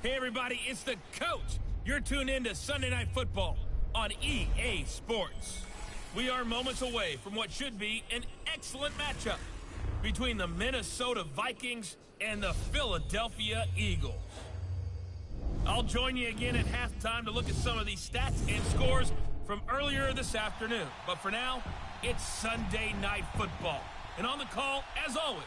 Hey everybody, it's the coach. You're tuned in to Sunday Night Football on EA Sports. We are moments away from what should be an excellent matchup between the Minnesota Vikings and the Philadelphia Eagles. I'll join you again at halftime to look at some of these stats and scores from earlier this afternoon. But for now, it's Sunday Night Football. And on the call, as always,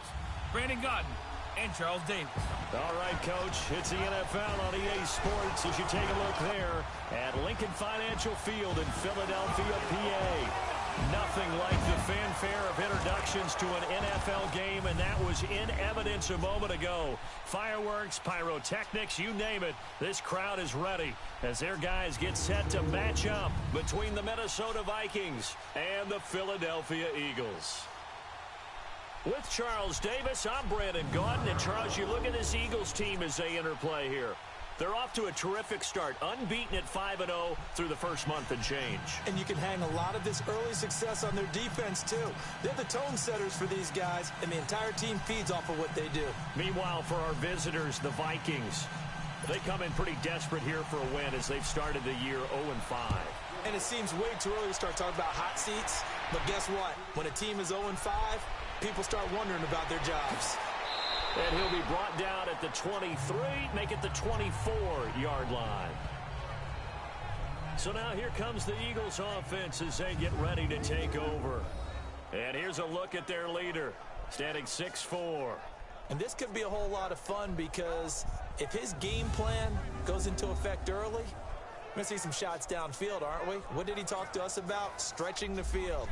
Brandon Gaudin and Charles Davis. All right, Coach, it's the NFL on EA Sports as you take a look there at Lincoln Financial Field in Philadelphia, PA. Nothing like the fanfare of introductions to an NFL game, and that was in evidence a moment ago. Fireworks, pyrotechnics, you name it, this crowd is ready as their guys get set to match up between the Minnesota Vikings and the Philadelphia Eagles. With Charles Davis, I'm Brandon Gaudin. And Charles, you look at this Eagles team as they interplay here. They're off to a terrific start, unbeaten at 5-0 through the first month and change. And you can hang a lot of this early success on their defense, too. They're the tone setters for these guys, and the entire team feeds off of what they do. Meanwhile, for our visitors, the Vikings, they come in pretty desperate here for a win as they've started the year 0-5. And it seems way too early to start talking about hot seats. But guess what? When a team is 0-5, people start wondering about their jobs. And he'll be brought down at the 23, make it the 24-yard line. So now here comes the Eagles offense as they get ready to take over. And here's a look at their leader, standing 6'4". And this could be a whole lot of fun because if his game plan goes into effect early, we're going to see some shots downfield, aren't we? What did he talk to us about? Stretching the field.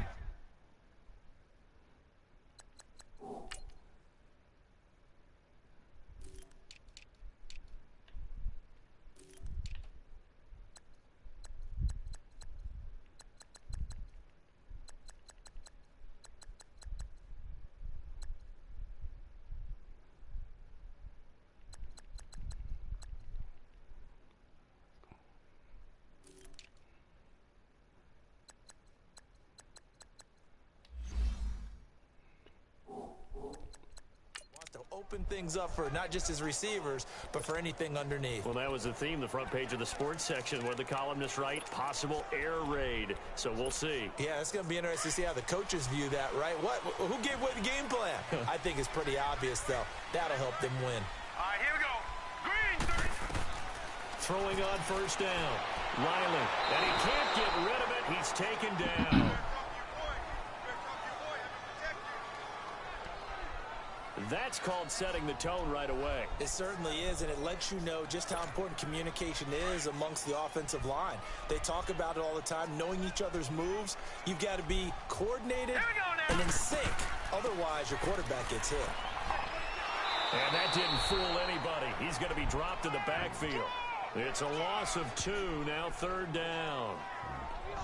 Open things up for not just his receivers, but for anything underneath. Well, that was the theme, the front page of the sports section, where the columnists write possible air raid. So we'll see. Yeah, it's going to be interesting to see how the coaches view that, right? Who gave away the game plan? I think it's pretty obvious, though. That'll help them win. All right, here we go. Green. Throwing on first down. Riley, and he can't get rid of it. He's taken down. That's called setting the tone right away. It certainly is, and it lets you know just how important communication is amongst the offensive line. They talk about it all the time, knowing each other's moves. You've got to be coordinated and in sync. Otherwise, your quarterback gets hit. And that didn't fool anybody. He's going to be dropped in the backfield. It's a loss of 2, now third down.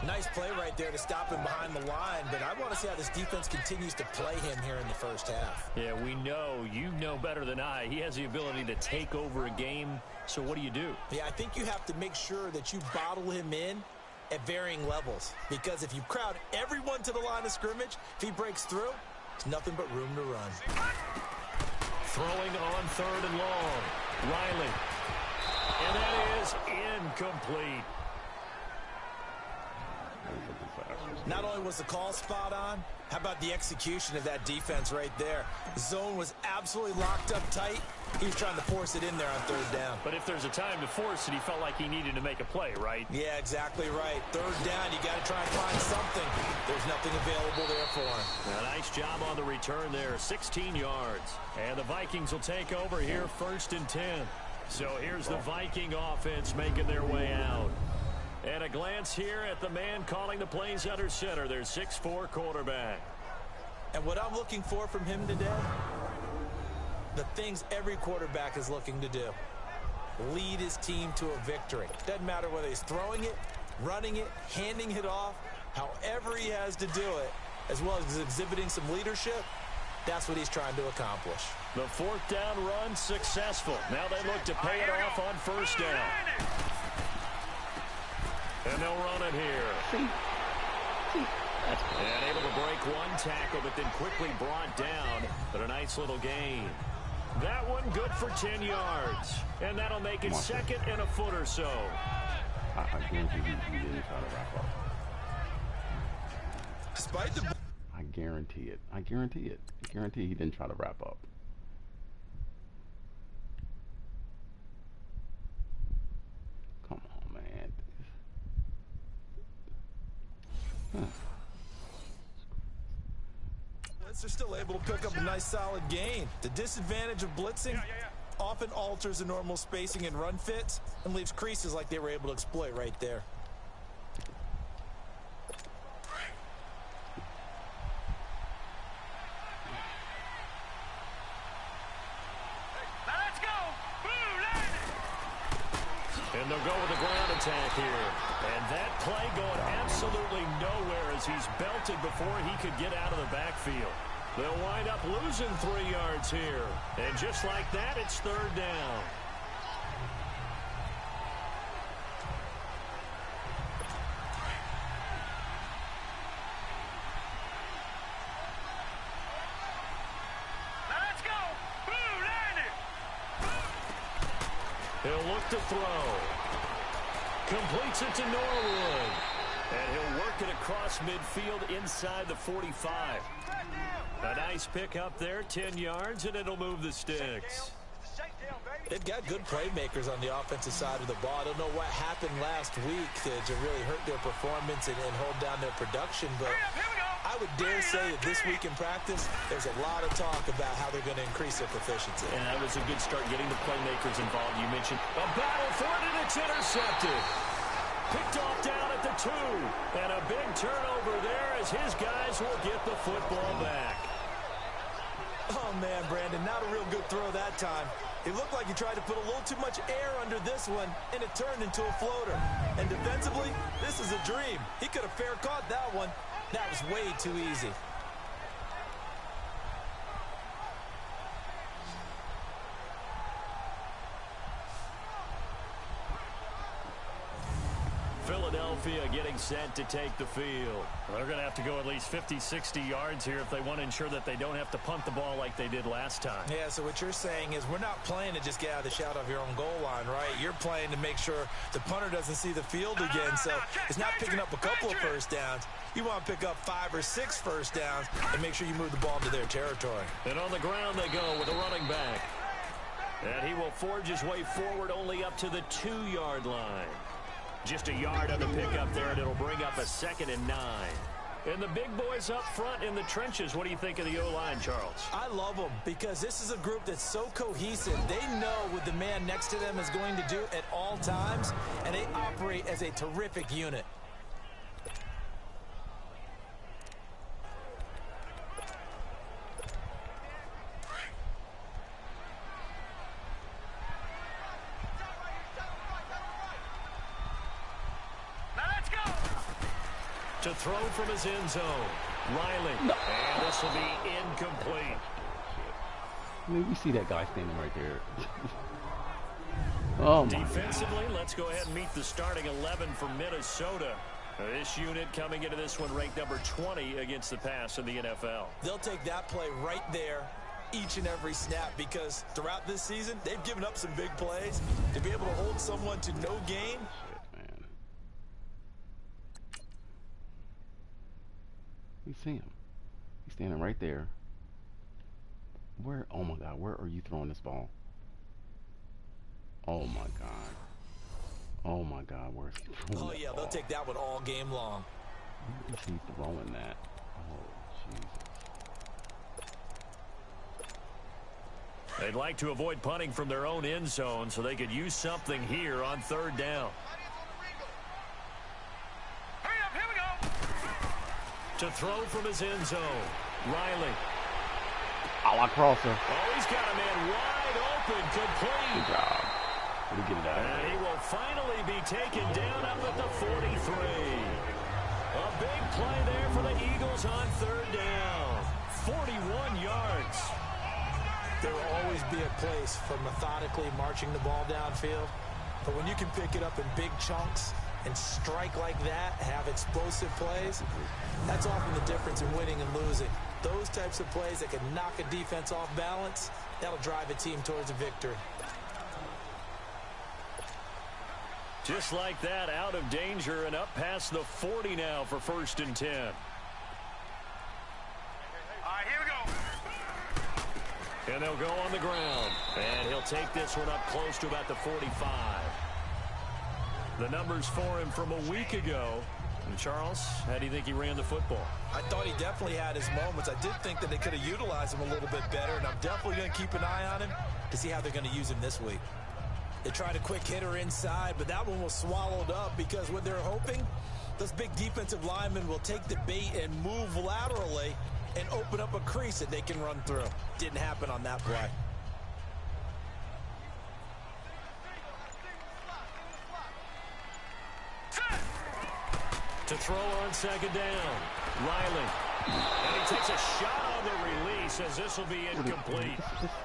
Nice play right there to stop him behind the line, but I want to see how this defense continues to play him here in the first half. Yeah, we know. You know better than I. He has the ability to take over a game, so what do you do? Yeah, I think you have to make sure that you bottle him in at varying levels, because if you crowd everyone to the line of scrimmage, if he breaks through, there's nothing but room to run. Throwing on third and long. Riley. And that is incomplete. Not only was the call spot on, how about the execution of that defense right there? The zone was absolutely locked up tight. He was trying to force it in there on third down. But if there's a time to force it, he felt like he needed to make a play, right? Yeah, exactly right. Third down, you got to try and find something. There's nothing available there for him. A nice job on the return there, 16 yards. And the Vikings will take over here, 1st and 10. So here's the Viking offense making their way out. And a glance here at the man calling the plays under center, their 6'4" quarterback. And what I'm looking for from him today, the things every quarterback is looking to do. Lead his team to a victory. Doesn't matter whether he's throwing it, running it, handing it off, however he has to do it, as well as exhibiting some leadership, that's what he's trying to accomplish. The 4th down run successful. Now they look to pay it off on first down. And they'll run it here. And able to break one tackle, but then quickly brought down. But a nice little gain. That one good for 10 yards. And that'll make it second and a foot or so. I guarantee he didn't try to wrap up. Despite the... I guarantee it. I guarantee it. I guarantee he didn't try to wrap up. Come on, man. Huh. They're still able to pick up a nice solid gain. The disadvantage of blitzing often alters the normal spacing and run fits and leaves creases like they were able to exploit right there. And they'll go with the ground attack here. And that play going absolutely nowhere as he's belted before he could get out of the backfield. They'll wind up losing 3 yards here. And just like that, it's third down. Let's go. Boo, Landon. He'll look to throw. Completes it to Norwood. And he'll work it across midfield inside the 45. A nice pick up there, 10 yards, and it'll move the sticks. They've got good playmakers on the offensive side of the ball. I don't know what happened last week to really hurt their performance and hold down their production, but I would dare say that this week in practice, there's a lot of talk about how they're going to increase their proficiency. And that was a good start getting the playmakers involved. You mentioned a battle for it, and it's intercepted. Picked off down at the 2. And a big turnover there as his guys will get the football back. Oh, man, Brandon, not a real good throw that time. It looked like he tried to put a little too much air under this one, and it turned into a floater. And defensively, this is a dream. He could have fair caught that one. That was way too easy. Philadelphia getting set to take the field. They're going to have to go at least 50, 60 yards here if they want to ensure that they don't have to punt the ball like they did last time. Yeah, so what you're saying is we're not playing to just get out of the shot of your own goal line, right? You're playing to make sure the punter doesn't see the field again, so it's not picking up a couple of first downs. You want to pick up 5 or 6 first downs and make sure you move the ball into their territory. And on the ground they go with a running back. And he will forge his way forward only up to the 2-yard line. Just a yard on the pickup there, and it'll bring up a 2nd and 9. And the big boys up front in the trenches. What do you think of the O-line, Charles? I love them because this is a group that's so cohesive. They know what the man next to them is going to do at all times, and they operate as a terrific unit. To throw from his end zone. Riley. No. And this will be incomplete. I mean, we see that guy standing right there. Oh, my Defensively, God. let's go ahead and meet the starting 11 for Minnesota. This unit coming into this one ranked number 20 against the pass in the NFL. They'll take that play right there each and every snap because throughout this season, they've given up some big plays. To be able to hold someone to no gain, we see him. He's standing right there. Where? Oh my God! Where are you throwing this ball? Oh my God! Oh my God! Where's he throwing? Oh yeah, they'll take that one all game long. Where is he throwing that? Oh Jesus! They'd like to avoid punting from their own end zone so they could use something here on 3rd down. To throw from his end zone. Riley. A la crosser. Oh, he's got a man wide open, complete. Good job. Let me get it out. And he will finally be taken down up at the 43. A big play there for the Eagles on 3rd down. 41 yards. There will always be a place for methodically marching the ball downfield. But when you can pick it up in big chunks and strike like that, have explosive plays, that's often the difference in winning and losing. Those types of plays that can knock a defense off balance, that'll drive a team towards a victory. Just like that, out of danger and up past the 40 now for 1st and 10. All right, here we go. And they'll go on the ground. And he'll take this one up close to about the 45. The numbers for him from a week ago. And Charles, how do you think he ran the football? I thought he definitely had his moments. I did think that they could have utilized him a little bit better, and I'm definitely going to keep an eye on him to see how they're going to use him this week. They tried a quick hitter inside, but that one was swallowed up because what they're hoping, those big defensive linemen will take the bait and move laterally and open up a crease that they can run through. Didn't happen on that play. To throw on 2nd down, Riley. And he takes a shot on the release as this will be incomplete.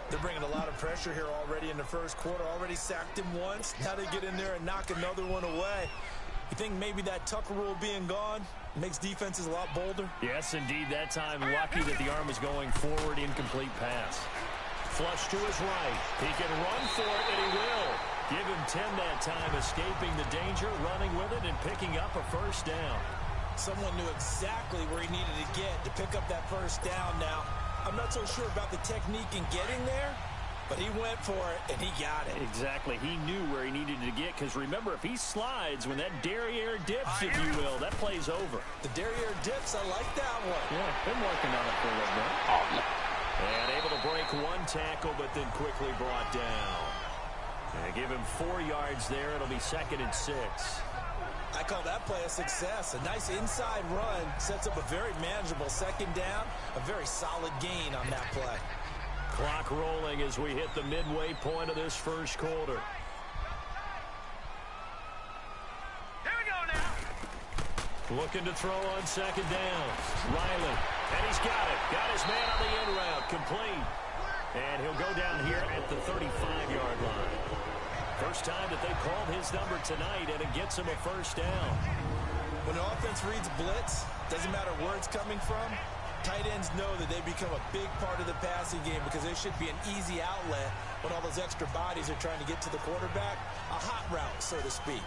They're bringing a lot of pressure here already in the first quarter. Already sacked him once. Now they get in there and knock another one away. You think maybe that Tucker rule being gone makes defenses a lot bolder? Yes, indeed. That time, lucky that the arm was going forward. Incomplete pass. Flush to his right. He can run for it, and he will. Give him 10 that time, escaping the danger, running with it, and picking up a 1st down. Someone knew exactly where he needed to get to pick up that 1st down now. I'm not so sure about the technique in getting there, but he went for it, and he got it. Exactly. He knew where he needed to get, because remember, if he slides, when that derriere dips, if you will, that play's over. The derriere dips, I like that one. Yeah, been working on it for a little bit. And able to break one tackle, but then quickly brought down. And give him 4 yards there. It'll be 2nd and 6. I call that play a success. A nice inside run sets up a very manageable 2nd down. A very solid gain on that play. Clock rolling as we hit the midway point of this first quarter. Here we go now. Looking to throw on 2nd down. Riley. And he's got it. Got his man on the in route. Complete. And he'll go down here at the 35-yard line. First time that they called his number tonight, and it gets him a 1st down. When an offense reads blitz, doesn't matter where it's coming from, tight ends know that they become a big part of the passing game because there should be an easy outlet when all those extra bodies are trying to get to the quarterback. A hot route, so to speak.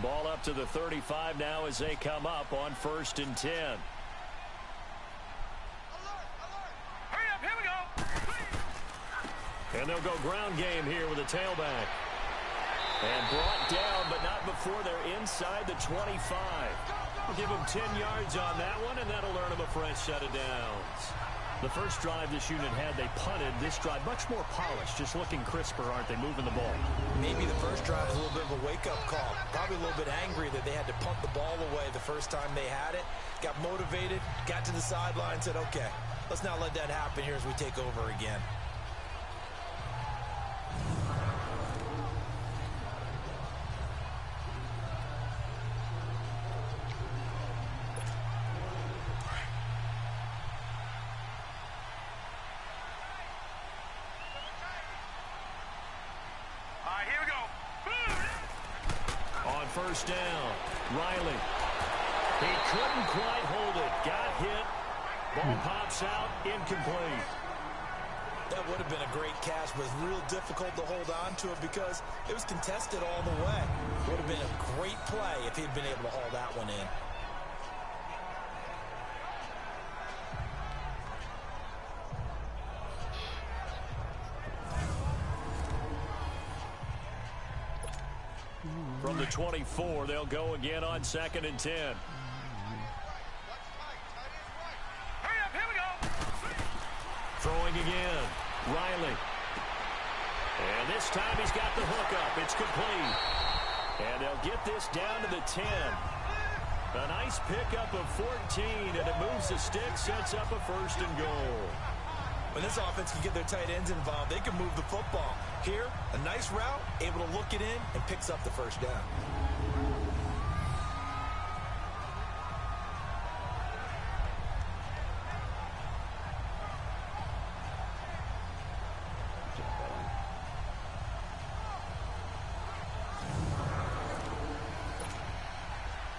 Ball up to the 35 now as they come up on 1st and 10. Hurry up, here we go. And they'll go ground game here with a tailback. And brought down, but not before they're inside the 25. We'll give them 10 yards on that one, and that'll earn them a fresh set of downs. The first drive this unit had, they punted. This drive, much more polished, just looking crisper, aren't they, moving the ball? Maybe the first drive was a little bit of a wake-up call. Probably a little bit angry that they had to punt the ball away the first time they had it. Got motivated, got to the sideline, said, okay, let's not let that happen here as we take over again. First down, Riley. He couldn't quite hold it. Got hit. Ball pops out, incomplete. That would have been a great catch, but it's real difficult to hold on to it because it was contested all the way. Would have been a great play if he'd been able to haul that one in. From the 24, they'll go again on 2nd and 10. Hurry up, here we go. Throwing again, Riley. And this time he's got the hook up. It's complete. And they'll get this down to the 10. A nice pickup of 14, and it moves the stick, sets up a 1st and goal. When this offense can get their tight ends involved, they can move the football. Here, a nice route, able to look it in, and picks up the 1st down.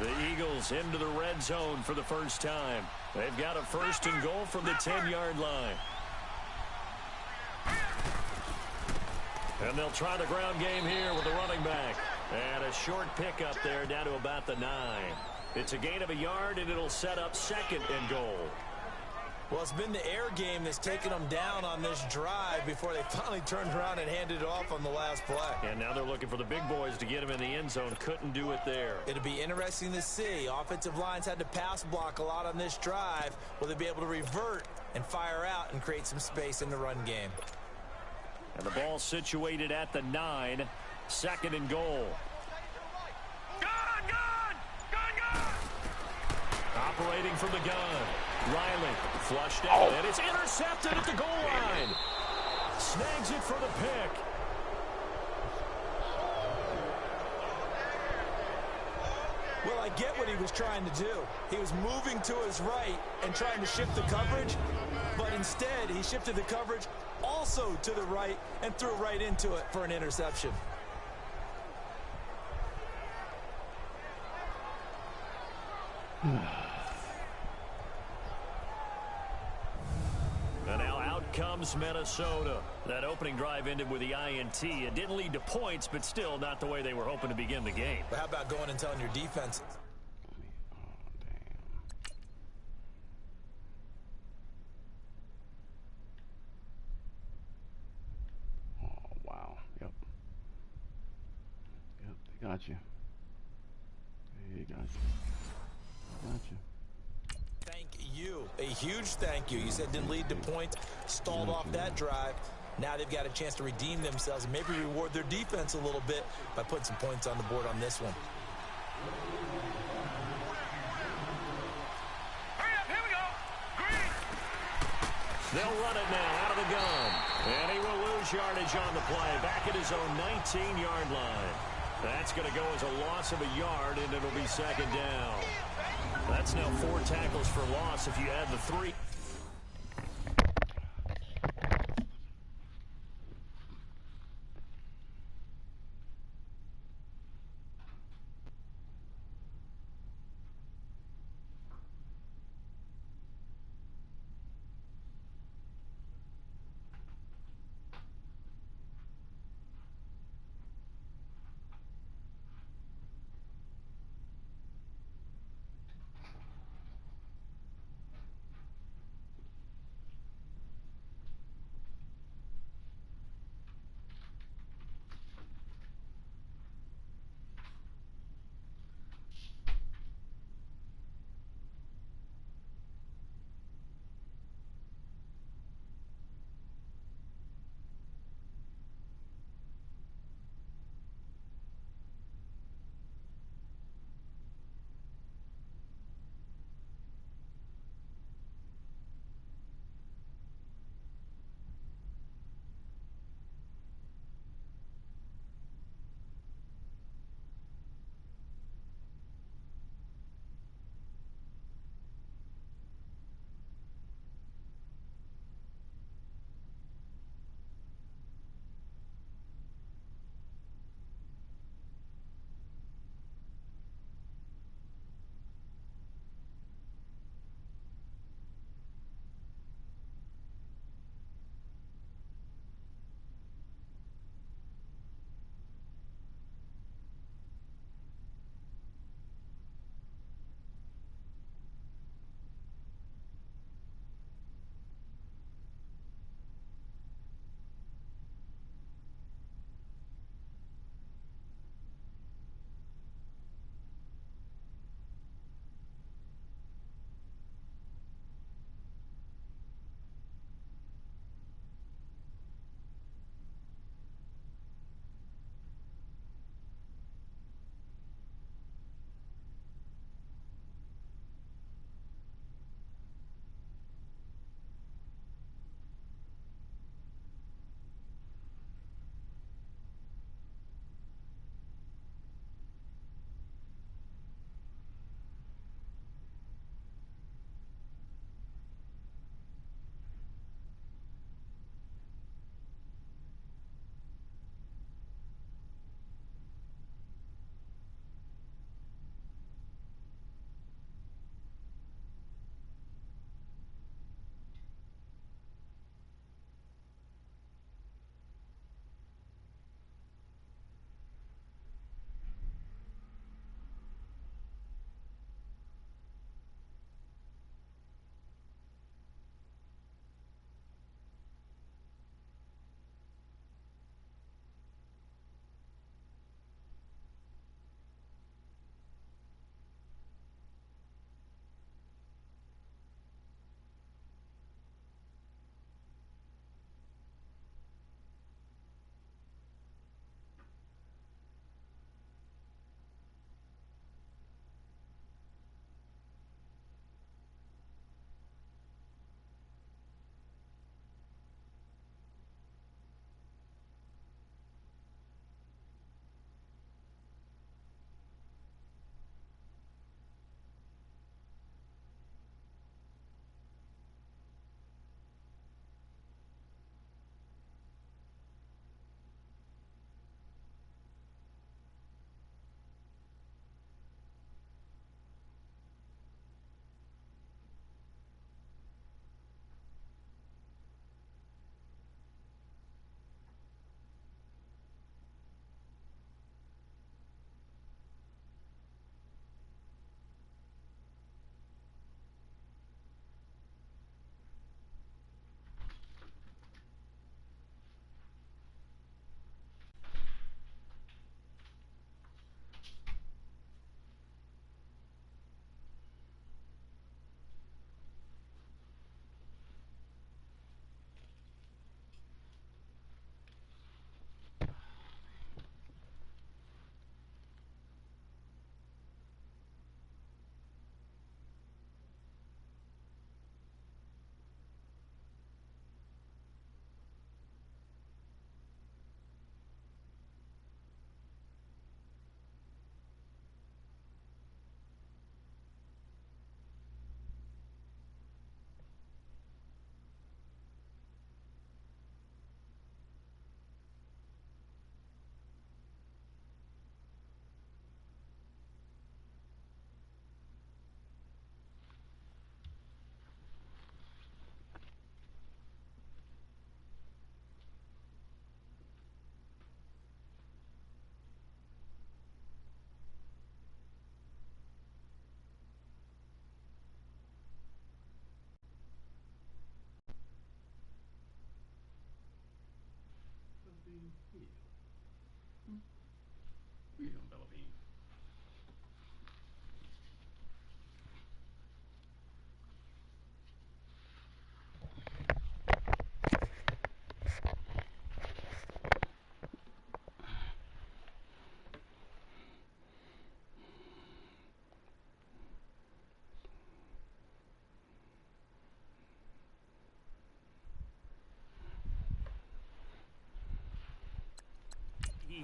The Eagles into the red zone for the first time. They've got a 1st and goal from the 10-yard line. And they'll try the ground game here with the running back. And a short pickup there down to about the 9. It's a gain of a yard, and it'll set up 2nd and goal. Well, it's been the air game that's taken them down on this drive before they finally turned around and handed it off on the last play. And now they're looking for the big boys to get him in the end zone. Couldn't do it there. It'll be interesting to see. Offensive lines had to pass block a lot on this drive. Will they be able to revert and fire out and create some space in the run game? And the ball situated at the 9. 2nd and goal. Gun! Operating from the gun. Riley flushed out, and it's intercepted at the goal line. Snags it for the pick. Well, I get what he was trying to do. He was moving to his right and trying to shift the coverage, but instead he shifted the coverage also to the right and threw right into it for an interception. And now out comes Minnesota. That opening drive ended with the INT. It didn't lead to points, but still not the way they were hoping to begin the game. But how about going and telling your defense? Oh, wow. Yep. Yep, they got you. They got you. Got you. Thank you. A huge thank you. You said didn't lead to points, stalled off that drive. Now they've got a chance to redeem themselves and maybe reward their defense a little bit by putting some points on the board on this one. Hurry up, here we go. Green. They'll run it now out of the gun. And he will lose yardage on the play. Back at his own 19-yard line. That's going to go as a loss of a yard, and it'll be 2nd down. That's now 4 tackles for loss if you add the 3.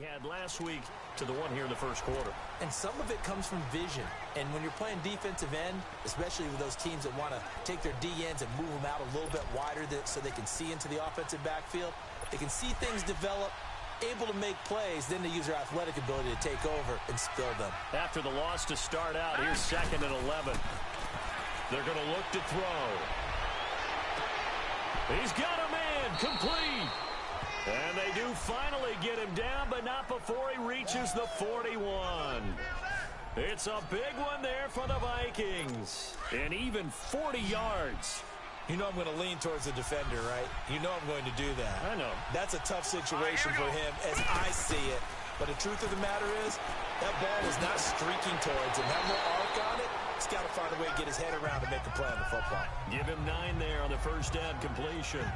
had last week to the one here in the first quarter. And some of it comes from vision. And when you're playing defensive end, especially with those teams that want to take their D-ends and move them out a little bit wider so they can see into the offensive backfield, they can see things develop, able to make plays, then they use their athletic ability to take over and spill them. After the loss to start out, here's 2nd and 11. They're going to look to throw. He's got a man, complete. And they do finally get him down, but not before he reaches the 41. It's a big one there for the Vikings. And even 40 yards. You know I'm going to lean towards the defender, right? You know I'm going to do that. I know. That's a tough situation for him as I see it. But the truth of the matter is, that ball was not streaking towards him. Have no arc on it. He's got to find a way to get his head around to make a play on the football. Give him 9 there on the first down completion.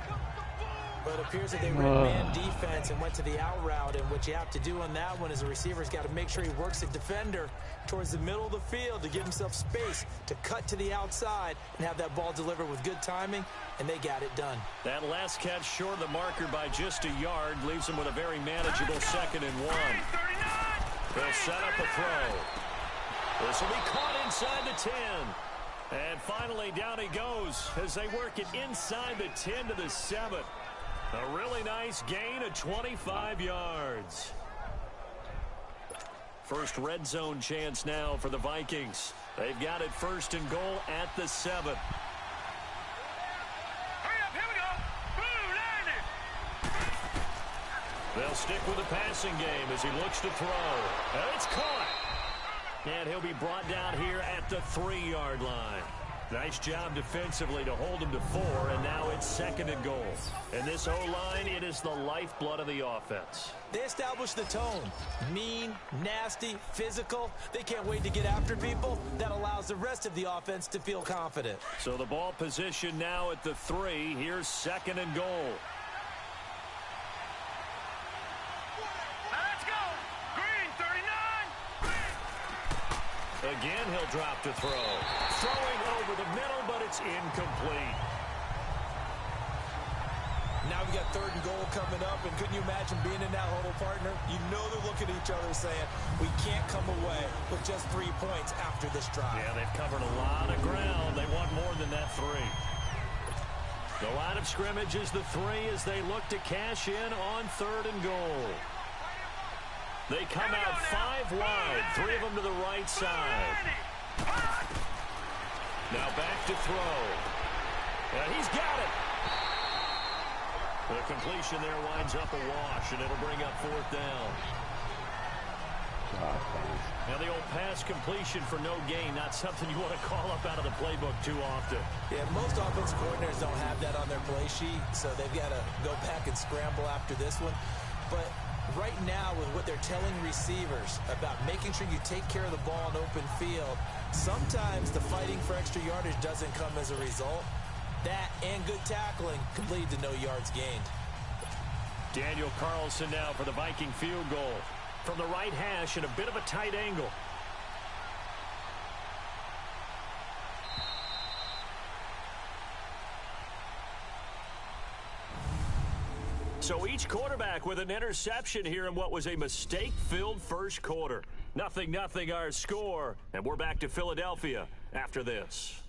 But it appears that they ran man defense and went to the out route. And what you have to do on that one is a receiver's got to make sure he works the defender towards the middle of the field to give himself space to cut to the outside and have that ball delivered with good timing, and they got it done. That last catch short of the marker by just a yard leaves him with a very manageable 2nd and 1. They'll set up a throw. This will be caught inside the 10. And finally down he goes as they work it inside the 10 to the 7. A really nice gain of 25 yards. First red zone chance now for the Vikings. They've got it 1st and goal at the 7. Hurry up, here we go. Boo, landed. They'll stick with the passing game as he looks to throw. And it's caught. And he'll be brought down here at the 3-yard line. Nice job defensively to hold him to 4, and now it's 2nd and goal. And this O-line, it is the lifeblood of the offense. They establish the tone. Mean, nasty, physical. They can't wait to get after people. That allows the rest of the offense to feel confident. So the ball position now at the 3. Here's 2nd and goal. Let's go. Green, 39. Again, he'll drop to throw. Throwing over the middle, but it's incomplete. Now we got 3rd and goal coming up, and couldn't you imagine being in that huddle, partner? You know they're looking at each other saying, we can't come away with just 3 points after this drive. Yeah, they've covered a lot of ground. They want more than that 3. The line of scrimmage is the 3 as they look to cash in on 3rd and goal. They come out 5 wide, 3 of them to the right side. Now back to throw. And he's got it. The completion there winds up a wash, and it'll bring up 4th down. Now the old pass completion for no gain, not something you want to call up out of the playbook too often. Yeah, most offensive coordinators don't have that on their play sheet, so they've got to go back and scramble after this one. But right now, with what they're telling receivers about making sure you take care of the ball in open field, sometimes the fighting for extra yardage doesn't come as a result. That and good tackling could lead to no yards gained. Daniel Carlson now for the Viking field goal. From the right hash at a bit of a tight angle. So each quarterback with an interception here in what was a mistake-filled first quarter. 0-0 our score, and we're back to Philadelphia after this.